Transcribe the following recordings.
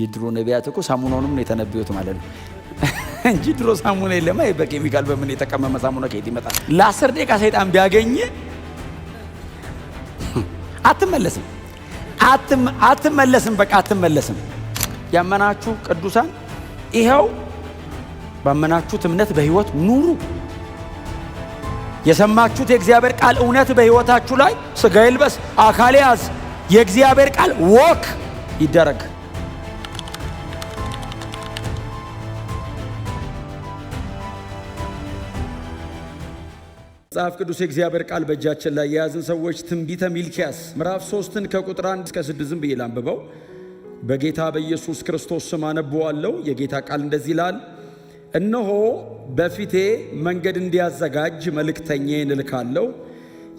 የድሮ ነቢያት እኮ ሳሙናውንም ነው የተነበዩት ማለት ነው እንጂ ድሮ ሳሙና የለም። በኬሚካል በምን የተቀመመ ሳሙና ከየት ይመጣል? ለ10 ደቂቃ ሰይጣን ቢያገኝ አትመለስም። በቃ አትመለስም። ያመናችሁ ቅዱሳን ይሄው ባመናችሁት እምነት በህይወት ኑሩ። የሰማችሁት የእግዚአብሔር ቃል እውነት በህይወታችሁ ላይ ስጋ ይልበስ አካል ያዝ። የእግዚአብሔር ቃል ወክ ይደረግ። መጽሐፍ ቅዱስ የእግዚአብሔር ቃል በእጃችን ላይ የያዝን ሰዎች ትንቢተ ሚልክያስ ምዕራፍ 3 ከቁጥር 1 እስከ 6 ብዬ ላንብበው። በጌታ በኢየሱስ ክርስቶስ ስም አነበዋለሁ። የጌታ ቃል እንደዚህ ይላል። እነሆ በፊቴ መንገድ እንዲያዘጋጅ መልእክተኛዬን እልካለሁ።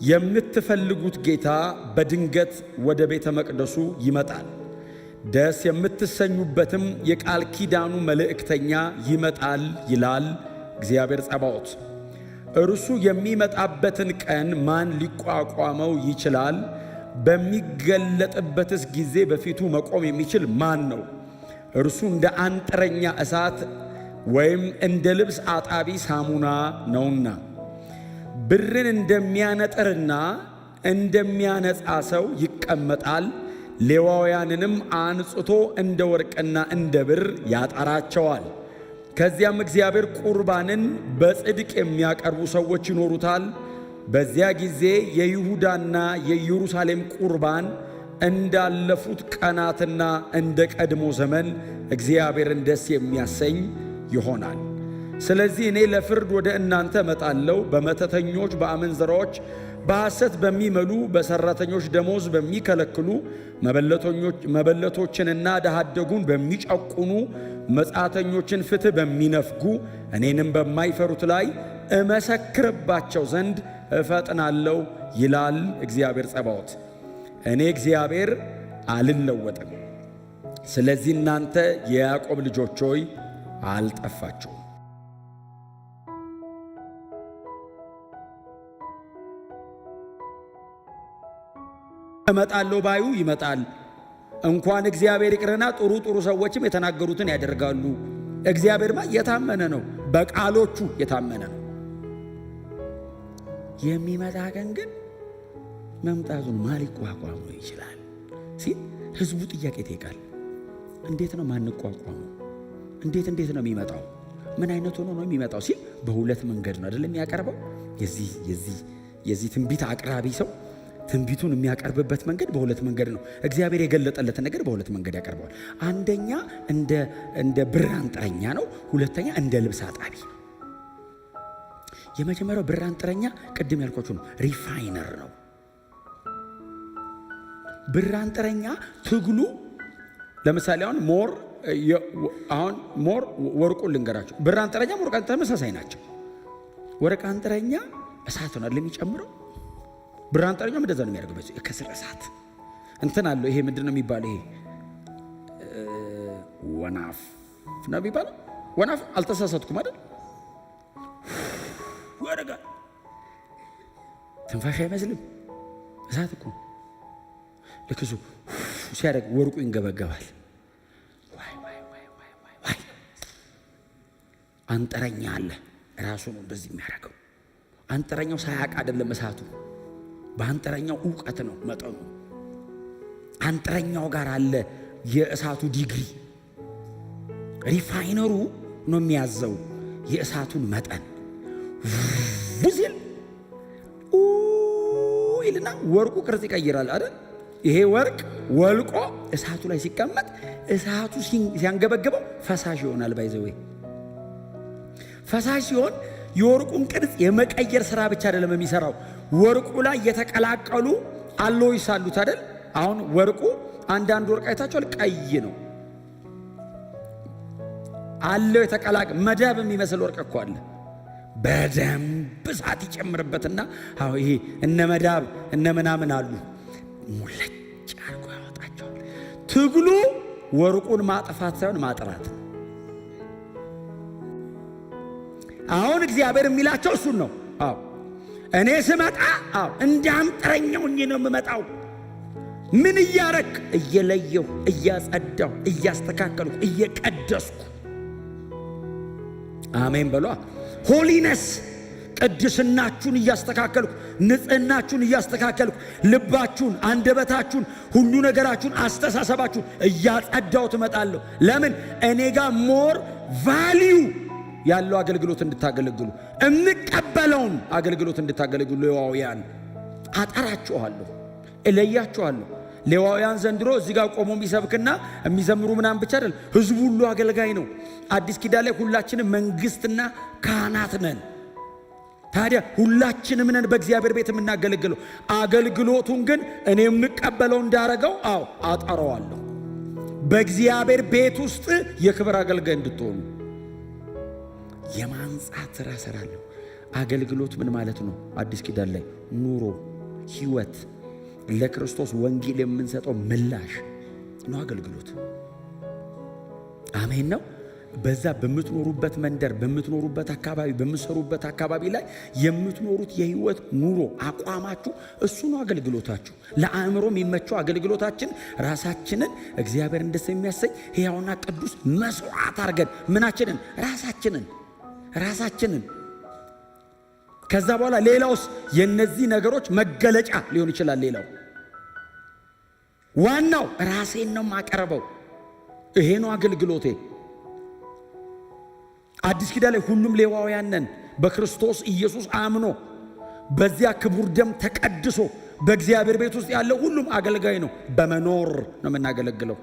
የምትፈልጉት ጌታ በድንገት ወደ ቤተ መቅደሱ ይመጣል። ደስ የምትሰኙበትም የቃል ኪዳኑ መልእክተኛ ይመጣል ይላል እግዚአብሔር ጸባዖት። እርሱ የሚመጣበትን ቀን ማን ሊቋቋመው ይችላል? በሚገለጥበትስ ጊዜ በፊቱ መቆም የሚችል ማን ነው? እርሱ እንደ አንጥረኛ እሳት ወይም እንደ ልብስ አጣቢ ሳሙና ነውና ብርን እንደሚያነጥርና እንደሚያነጻ ሰው ይቀመጣል። ሌዋውያንንም አንጽቶ እንደ ወርቅና እንደ ብር ያጠራቸዋል። ከዚያም እግዚአብሔር ቁርባንን በጽድቅ የሚያቀርቡ ሰዎች ይኖሩታል። በዚያ ጊዜ የይሁዳና የኢየሩሳሌም ቁርባን እንዳለፉት ቀናትና እንደ ቀድሞ ዘመን እግዚአብሔርን ደስ የሚያሰኝ ይሆናል። ስለዚህ እኔ ለፍርድ ወደ እናንተ እመጣለሁ። በመተተኞች፣ በአመንዝራዎች፣ በሐሰት በሚመሉ፣ በሠራተኞች ደሞዝ በሚከለክሉ፣ መበለቶችንና ድሀ አደጉን በሚጨቁኑ፣ መጻተኞችን ፍትሕ በሚነፍጉ፣ እኔንም በማይፈሩት ላይ እመሰክርባቸው ዘንድ እፈጥናለሁ ይላል እግዚአብሔር ጸባዖት። እኔ እግዚአብሔር አልለወጥም። ስለዚህ እናንተ የያዕቆብ ልጆች ሆይ አልጠፋችሁም። እመጣለሁ ባዩ ይመጣል። እንኳን እግዚአብሔር ይቅርና ጥሩ ሰዎችም የተናገሩትን ያደርጋሉ። እግዚአብሔርማ የታመነ ነው፣ በቃሎቹ የታመነ ነው። የሚመጣ ቀን ግን መምጣቱን ማን ሊቋቋመው ይችላል ሲል ህዝቡ ጥያቄ ይጠይቃል። እንዴት ነው ማንቋቋመው? እንዴት ነው የሚመጣው? ምን አይነት ሆኖ ነው የሚመጣው ሲል በሁለት መንገድ ነው አይደል የሚያቀርበው። የዚህ ትንቢት አቅራቢ ሰው ትንቢቱን የሚያቀርብበት መንገድ በሁለት መንገድ ነው። እግዚአብሔር የገለጠለትን ነገር በሁለት መንገድ ያቀርበዋል። አንደኛ እንደ ብር አንጥረኛ ነው። ሁለተኛ እንደ ልብስ አጣቢ። የመጀመሪያው ብር አንጥረኛ ቅድም ያልኳችሁ ነው፣ ሪፋይነር ነው። ብር አንጥረኛ ትግሉ ለምሳሌ አሁን ሞር ወርቁን ልንገራችሁ። ብር አንጥረኛ ወርቅ አንጥረኛ ተመሳሳይ ናቸው። ወርቅ አንጥረኛ እሳት ነው የሚጨምረው። ብር አንጥረኛ እንደዛ ነው የሚያደርገው። ከስር እሳት እንትን አለው። ይሄ ምንድነው የሚባለው? ይሄ ወናፍ ነው የሚባለው። ወናፍ አልተሳሳትኩም አይደል? ወረጋ ትንፋሽ አይመስልም። እሳት እኮ ለክሱ ሲያደርግ ወርቁ ይንገበገባል። ዋይ አንጥረኛ አለ። ራሱ ነው እንደዚህ የሚያደርገው። አንጥረኛው ሳያውቅ አይደለም እሳቱ፣ በአንጥረኛው ዕውቀት ነው መጠኑ። አንጥረኛው ጋር አለ የእሳቱ ዲግሪ። ሪፋይነሩ ነው የሚያዘው የእሳቱን መጠን። ውዚል ይልና ወርቁ ቅርጽ ይቀይራል አይደል? ይሄ ወርቅ ወልቆ እሳቱ ላይ ሲቀመጥ እሳቱ ሲያንገበግበው ፈሳሽ ይሆናል። ባይዘዌ ፈሳሽ ሲሆን የወርቁን ቅርጽ የመቀየር ስራ ብቻ አይደለም የሚሰራው። ወርቁ ላይ የተቀላቀሉ አሎይስ አሉት አይደል? አሁን ወርቁ አንዳንድ ወርቅ አይታችኋል፣ ቀይ ነው አለው የተቀላቀለ መዳብ የሚመስል ወርቅ እኮ አለ። በደንብ እሳት ይጨምርበትና ይሄ እነ መዳብ እነ ምናምን አሉ፣ ሙለጭ አርጎ ያወጣቸዋል። ትግሉ ወርቁን ማጥፋት ሳይሆን ማጥራት። አሁን እግዚአብሔር የሚላቸው እሱን ነው። እኔ ስመጣ እንደ አንጥረኛው ነው የምመጣው። ምን እያረክ? እየለየሁ፣ እያጸዳሁ፣ እያስተካከልኩ፣ እየቀደስኩ። አሜን በሏ። ሆሊነስ ቅድስናችሁን እያስተካከልኩ፣ ንጽህናችሁን እያስተካከልኩ፣ ልባችሁን፣ አንደበታችሁን፣ ሁሉ ነገራችሁን፣ አስተሳሰባችሁን እያጸዳው ትመጣለሁ። ለምን? እኔ ጋር ሞር ቫልዩ ያለው አገልግሎት እንድታገለግሉ፣ እንቀበለውን አገልግሎት እንድታገለግሉ ሌዋውያን አጠራችኋለሁ፣ እለያችኋለሁ። ሌዋውያን ዘንድሮ እዚህ ጋር ቆሞ የሚሰብክና የሚዘምሩ ምናምን ብቻ አይደል፣ ህዝቡ ሁሉ አገልጋይ ነው። አዲስ ኪዳን ላይ ሁላችንም መንግስትና ካህናት ነን። ታዲያ ሁላችንም ነን በእግዚአብሔር ቤት የምናገለግለው። አገልግሎቱን ግን እኔ የምቀበለው እንዳረገው አጠራዋለሁ። በእግዚአብሔር ቤት ውስጥ የክብር አገልጋይ እንድትሆኑ የማንጻት ሥራ እሰራለሁ። አገልግሎት ምን ማለት ነው? አዲስ ኪዳን ላይ ኑሮ፣ ህይወት፣ ለክርስቶስ ወንጌል የምንሰጠው ምላሽ ነው አገልግሎት። አሜን ነው። በዛ በምትኖሩበት መንደር፣ በምትኖሩበት አካባቢ፣ በምትሰሩበት አካባቢ ላይ የምትኖሩት የህይወት ኑሮ አቋማችሁ እሱ ነው አገልግሎታችሁ። ለአእምሮ የሚመቸው አገልግሎታችን ራሳችንን እግዚአብሔር ደስ የሚያሰኝ ሕያውና ቅዱስ መስዋዕት አድርገን ምናችንን ራሳችንን ከዛ በኋላ ሌላውስ የነዚህ ነገሮች መገለጫ ሊሆን ይችላል። ሌላው ዋናው ራሴን ነው ማቀርበው። ይሄ ነው አገልግሎቴ። አዲስ ኪዳን ላይ ሁሉም ሌዋውያን ነን። በክርስቶስ ኢየሱስ አምኖ በዚያ ክቡር ደም ተቀድሶ በእግዚአብሔር ቤት ውስጥ ያለው ሁሉም አገልጋይ ነው። በመኖር ነው የምናገለግለው።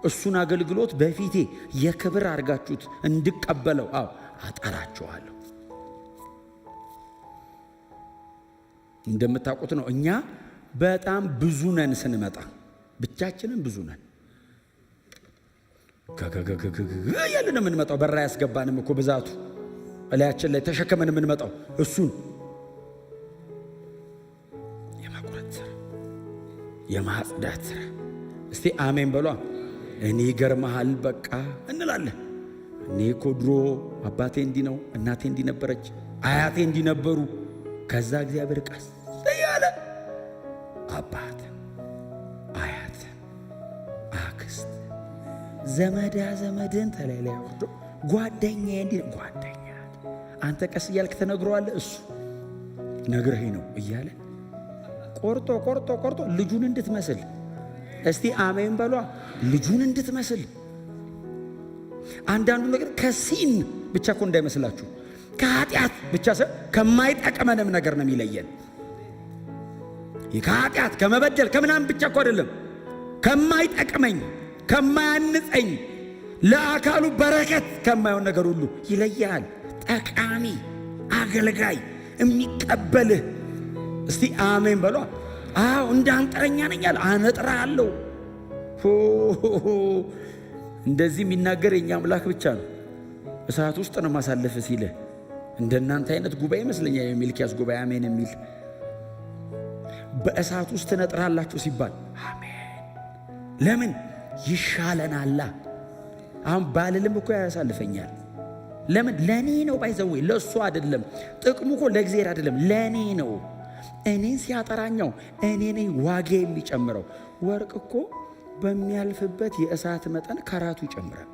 እሱን አገልግሎት በፊቴ የክብር አድርጋችሁት እንድቀበለው አጠራችኋለሁ። እንደምታውቁት ነው እኛ በጣም ብዙ ነን። ስንመጣ ብቻችንን ብዙ ነን። ያለን የምንመጣው በራ ያስገባንም እኮ ብዛቱ እላያችን ላይ ተሸከመን የምንመጣው እሱን የማቁረጥ ሥራ፣ የማጽዳት ሥራ። እስቲ አሜን በሏ። እኔ ገርመሃል በቃ እንላለን። እኔ እኮ ድሮ አባቴ እንዲህ ነው፣ እናቴ እንዲህ ነበረች፣ አያቴ እንዲህ ነበሩ። ከዛ እግዚአብሔር ቀስ እያለ አባት፣ አያት፣ አክስት፣ ዘመድን ተለያይ ወርዶ ጓደኛ እንዲህ ጓደኛ አንተ ቀስ እያልክ ተነግሯል። እሱ ነግረህ ነው እያለ ቆርጦ ልጁን እንድትመስል እስቲ አሜን በሏ። ልጁን እንድትመስል አንዳንዱ ነገር ከሲን ብቻ እኮ እንዳይመስላችሁ፣ ከኃጢአት ብቻ ሰ ከማይጠቅመንም ነገር ነው የሚለየን። ከኃጢአት ከመበደል ከምናምን ብቻ እኮ አይደለም፣ ከማይጠቅመኝ ከማያንጸኝ ለአካሉ በረከት ከማይሆን ነገር ሁሉ ይለያል። ጠቃሚ አገልጋይ የሚቀበልህ እስቲ አሜን በሏ። እንዳንጠረኛ ነኛል አነጥራለሁ። እንደዚህ የሚናገር የኛ አምላክ ብቻ ነው። እሳት ውስጥ ነው ማሳለፍ ሲልህ እንደናንተ አይነት ጉባኤ ይመስለኛል የሚልኪያስ ጉባኤ አሜን የሚል በእሳት ውስጥ ትነጥራላችሁ ሲባል አሜን። ለምን ይሻለናላ። አሁን ባልልም እኮ ያሳልፈኛል። ለምን? ለኔ ነው። ባይዘው ለሱ አይደለም። ጥቅሙ እኮ ለእግዚአብሔር አይደለም፣ ለኔ ነው። እኔን ሲያጠራኛው እኔ ነኝ ዋጋ የሚጨምረው። ወርቅ እኮ በሚያልፍበት የእሳት መጠን ካራቱ ይጨምራል።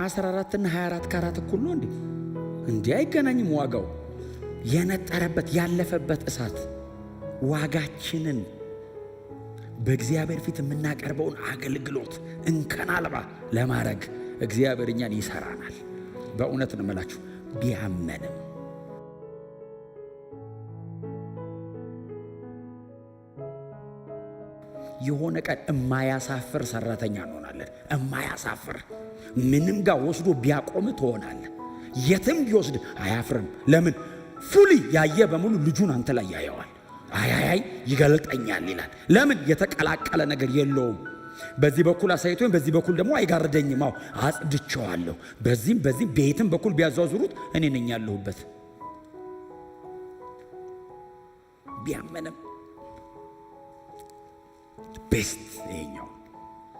14 እና 24 ካራት እኩል ነው እንዴ? እንዲህ አይገናኝም። ዋጋው የነጠረበት ያለፈበት እሳት ዋጋችንን በእግዚአብሔር ፊት የምናቀርበውን አገልግሎት እንከን አልባ ለማድረግ እግዚአብሔር እኛን ይሰራናል። በእውነት ነው የምላችሁ። ቢያመንም የሆነ ቀን የማያሳፍር ሰራተኛ እንሆናለን። የማያሳፍር ምንም ጋር ወስዶ ቢያቆም ትሆናለህ። የትም ቢወስድ አያፍርም። ለምን? ፉሊ ያየ በሙሉ ልጁን አንተ ላይ ያየዋል። አያያይ ይገልጠኛል ይላል። ለምን? የተቀላቀለ ነገር የለውም። በዚህ በኩል አሳይቶኝ በዚህ በኩል ደግሞ አይጋርደኝም። አጽድቼዋለሁ። በዚህም ቤትም በኩል ቢያዟዙሩት እኔ ነኝ ያለሁበት። ቢያመንም ቤስት ይሄኛው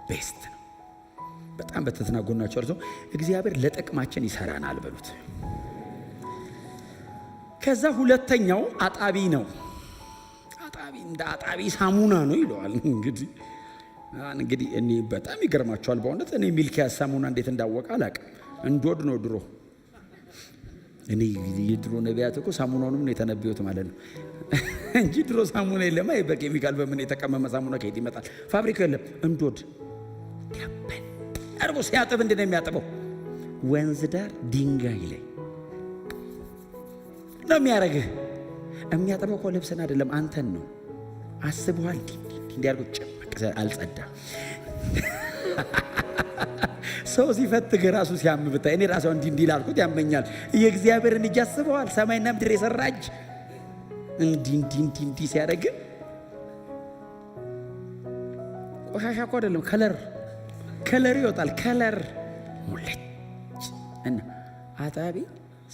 ቤስት ነው። በጣም በተተናጎናቸው እርሶ እግዚአብሔር ለጥቅማችን ይሰራናል በሉት። ከዛ ሁለተኛው አጣቢ ነው። አጣቢ እንደ አጣቢ ሳሙና ነው ይለዋል። እንግዲህ እኔ በጣም ይገርማቸዋል በእውነት። እኔ ሚልኪያስ ሳሙና እንዴት እንዳወቀ አላውቅም። እንዶድ ነው ድሮ። እኔ የድሮ ነቢያት እኮ ሳሙናውንም ነው የተነቢዩት ማለት ነው እንጂ ድሮ ሳሙና የለም። በኬሚካል በምን የተቀመመ ሳሙና ከየት ይመጣል? ፋብሪካ የለም። እንዶድ ያበን አርጎ ሲያጥብ እንዴት ነው የሚያጥበው? ወንዝ ዳር ድንጋይ ላይ ነው የሚያረግህ። የሚያጥበው እኮ ልብስን አይደለም አንተን ነው። አስበዋል እንዲያርጉ ጭምቅ አልጸዳ ሰው ሲፈትግ ራሱ ሲያምብታ እኔ ራሱ እንዲህ ላልኩት ያመኛል። የእግዚአብሔርን እጅ አስበዋል። ሰማይና ምድር የሰራ እጅ እንዲህ ሲያደርግ ቆሻሻ እኮ አይደለም፣ ከለር ይወጣል። ከለር ሙልጭ እና አጣቢ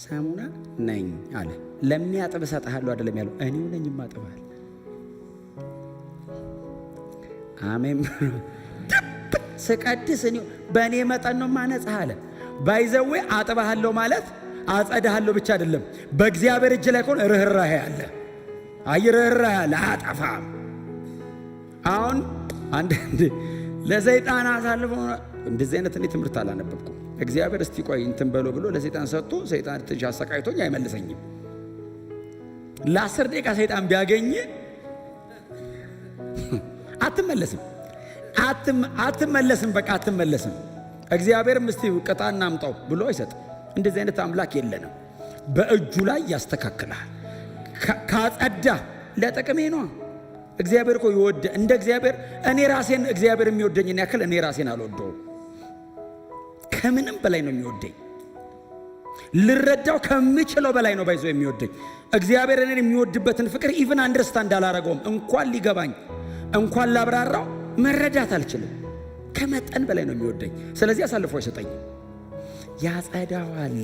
ሳሙና ነኝ አለ። ለሚያጥብ እሰጥሃለሁ አይደለም ያለው፣ እኔው ነኝ የማጥብሃል። አሜን። ስቀድስ እኔው በእኔ መጠን ነው ማነጽህ አለ። ባይዘዌ አጥብሃለሁ ማለት አጸድሃለሁ ብቻ አይደለም። በእግዚአብሔር እጅ ላይ ከሆነ ርኅራኄ አለ። ርኅራኄ አለ። አያጠፋም። አሁን አንዳንድ ለሰይጣን አሳልፎ እንደዚህ አይነት እኔ ትምህርት አላነበብኩም። እግዚአብሔር እስቲ ቆይ እንትን በሎ ብሎ ለሰይጣን ሰጥቶ ሰይጣን ትንሽ አሰቃይቶኝ አይመልሰኝም። ለ10 ደቂቃ ሰይጣን ቢያገኝ አትመለስም። በቃ አትመለስም። እግዚአብሔርም እስቲ ቅጣና አምጣው ብሎ አይሰጥም። እንደዚህ አይነት አምላክ የለንም። በእጁ ላይ ያስተካክላል። ካጸዳ ለጥቅሜ ነው። እግዚአብሔር እኮ ይወደ እንደ እግዚአብሔር እኔ ራሴን እግዚአብሔር የሚወደኝን ያክል እኔ ራሴን አልወደውም። ከምንም በላይ ነው የሚወደኝ። ልረዳው ከምችለው በላይ ነው ባይዞ የሚወደኝ። እግዚአብሔር እኔን የሚወድበትን ፍቅር ኢቭን አንደርስታንድ አላረገውም። እንኳን ሊገባኝ እንኳን ላብራራው መረዳት አልችልም። ከመጠን በላይ ነው የሚወደኝ። ስለዚህ አሳልፎ አይሰጠኝም። ያጸዳዋል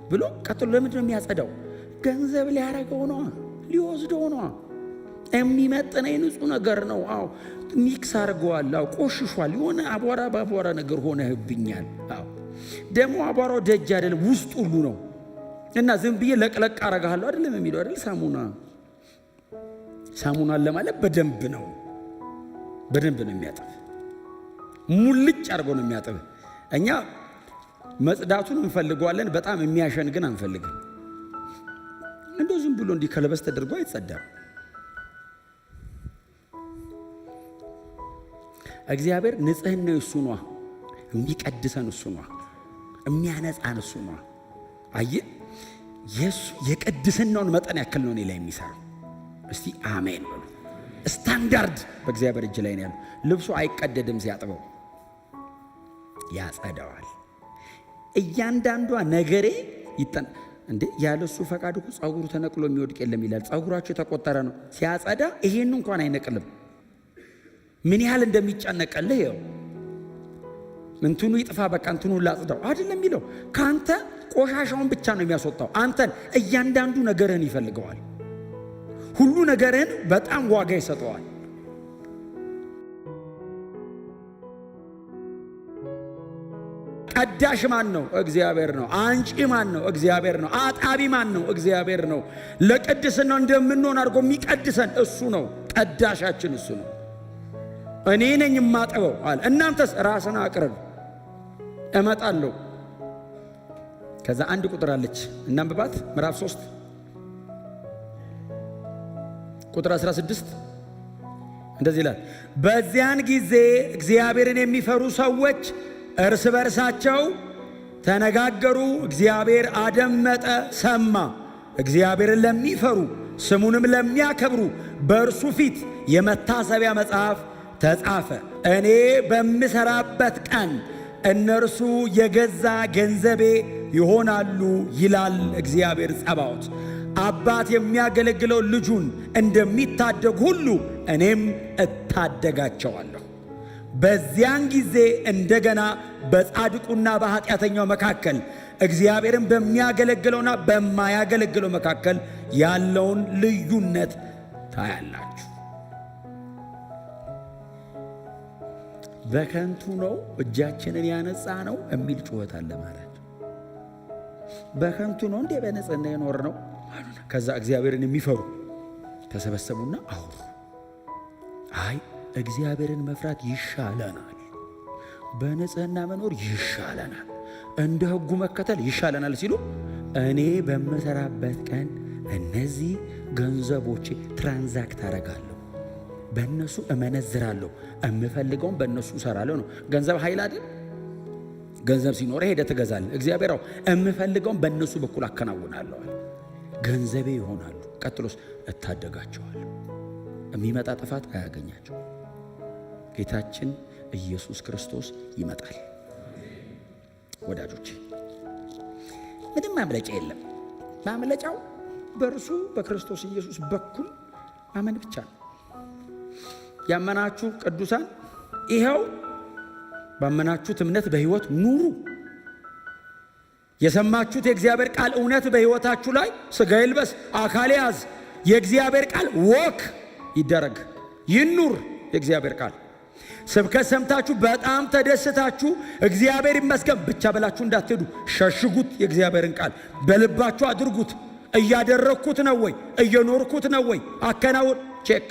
ብሎ ቀጥሎ ለምንድን ነው የሚያጸዳው? ገንዘብ ሊያረገው ነው፣ ሊወስደው ነው። የሚመጥነኝ ንጹህ ነገር ነው። አዎ ሚክስ አድርገዋል። አዎ ቆሽሿል። የሆነ አቧራ በአቧራ ነገር ሆነህብኛል። አዎ ደግሞ አቧራው ደጅ አይደለም ውስጥ ሁሉ ነው። እና ዝም ብዬ ለቅለቅ አረጋለሁ አይደለም የሚለው አይደል? ሳሙናን ለማለት በደንብ ነው የሚያጥብ። ሙልጭ አድርጎ ነው የሚያጥብ። እኛ መጽዳቱን እንፈልገዋለን፣ በጣም የሚያሸን ግን አንፈልግም። እንደው ዝም ብሎ እንዲህ ከለበስ ተደርጎ አይጸዳም። እግዚአብሔር ንጽህናው እሱ ነው፣ የሚቀድሰን እሱ ነው፣ የሚያነጻን እሱ ነው። አየህ፣ የቅድስናውን መጠን ያክል ነው እኔ ላይ የሚሰራው። እስቲ አሜን በሉ። ስታንዳርድ በእግዚአብሔር እጅ ላይ ነው ያለው። ልብሱ አይቀደድም፣ ሲያጥበው ያጸዳዋል። እያንዳንዷ ነገሬ እንዴ ያለሱ ፈቃድ እኮ ጸጉሩ ተነቅሎ የሚወድቅ የለም ይላል። ጸጉራቸው የተቆጠረ ነው። ሲያጸዳ ይሄን እንኳን አይነቅልም። ምን ያህል እንደሚጨነቀልህ ይኸው። እንትኑ ይጥፋ በቃ እንትኑ ላጽዳው አይደለም የሚለው። ካንተ ቆሻሻውን ብቻ ነው የሚያስወጣው። አንተን እያንዳንዱ ነገርህን ይፈልገዋል። ሁሉ ነገርህን በጣም ዋጋ ይሰጠዋል። ቀዳሽ ማን ነው? እግዚአብሔር ነው። አንጪ ማን ነው? እግዚአብሔር ነው። አጣቢ ማን ነው? እግዚአብሔር ነው። ለቅድስና እንደምንሆን አድርጎ የሚቀድሰን እሱ ነው። ቀዳሻችን እሱ ነው። እኔ ነኝ የማጥበው አለ። እናንተስ ራስን አቅርብ እመጣለሁ። ከዛ አንድ ቁጥር አለች እናንብባት። ምዕራፍ 3 ቁጥር 16 እንደዚህ ይላል። በዚያን ጊዜ እግዚአብሔርን የሚፈሩ ሰዎች እርስ በርሳቸው ተነጋገሩ፣ እግዚአብሔር አደመጠ፣ ሰማ። እግዚአብሔርን ለሚፈሩ ስሙንም ለሚያከብሩ በእርሱ ፊት የመታሰቢያ መጽሐፍ ተጻፈ። እኔ በምሰራበት ቀን እነርሱ የገዛ ገንዘቤ ይሆናሉ ይላል እግዚአብሔር ጸባዖት። አባት የሚያገለግለው ልጁን እንደሚታደግ ሁሉ እኔም እታደጋቸዋለሁ። በዚያን ጊዜ እንደገና በጻድቁና በኃጢአተኛው መካከል እግዚአብሔርን በሚያገለግለውና በማያገለግለው መካከል ያለውን ልዩነት ታያላችሁ። በከንቱ ነው እጃችንን ያነጻ ነው የሚል ጩኸት አለ ማለት። በከንቱ ነው እንዴ በንጽህና የኖር ነው? ከዛ እግዚአብሔርን የሚፈሩ ተሰበሰቡና አውሩ። አይ እግዚአብሔርን መፍራት ይሻለናል፣ በንጽህና መኖር ይሻለናል፣ እንደ ሕጉ መከተል ይሻለናል ሲሉ እኔ በምሰራበት ቀን እነዚህ ገንዘቦቼ ትራንዛክት አደርጋለሁ፣ በእነሱ እመነዝራለሁ፣ የምፈልገውን በእነሱ እሰራለሁ ነው። ገንዘብ ኃይል አይደል? ገንዘብ ሲኖር ሄደህ ትገዛለህ። እግዚአብሔር የምፈልገውን በእነሱ በኩል አከናውናለሁ፣ ገንዘቤ ይሆናሉ። ቀጥሎስ እታደጋቸዋለሁ፣ የሚመጣ ጥፋት አያገኛቸው። ጌታችን ኢየሱስ ክርስቶስ ይመጣል። ወዳጆቼ ምንም ማምለጫ የለም። ማምለጫው በእርሱ በክርስቶስ ኢየሱስ በኩል ማመን ብቻ ነው። ያመናችሁ ቅዱሳን ይኸው ባመናችሁት እምነት በሕይወት ኑሩ። የሰማችሁት የእግዚአብሔር ቃል እውነት በሕይወታችሁ ላይ ሥጋ ይልበስ፣ አካል ያዝ። የእግዚአብሔር ቃል ወክ ይደረግ፣ ይኑር። የእግዚአብሔር ቃል ስብከት ሰምታችሁ በጣም ተደስታችሁ እግዚአብሔር ይመስገን ብቻ ብላችሁ እንዳትሄዱ። ሸሽጉት። የእግዚአብሔርን ቃል በልባችሁ አድርጉት። እያደረግኩት ነው ወይ? እየኖርኩት ነው ወይ? አከናውን። ቼክ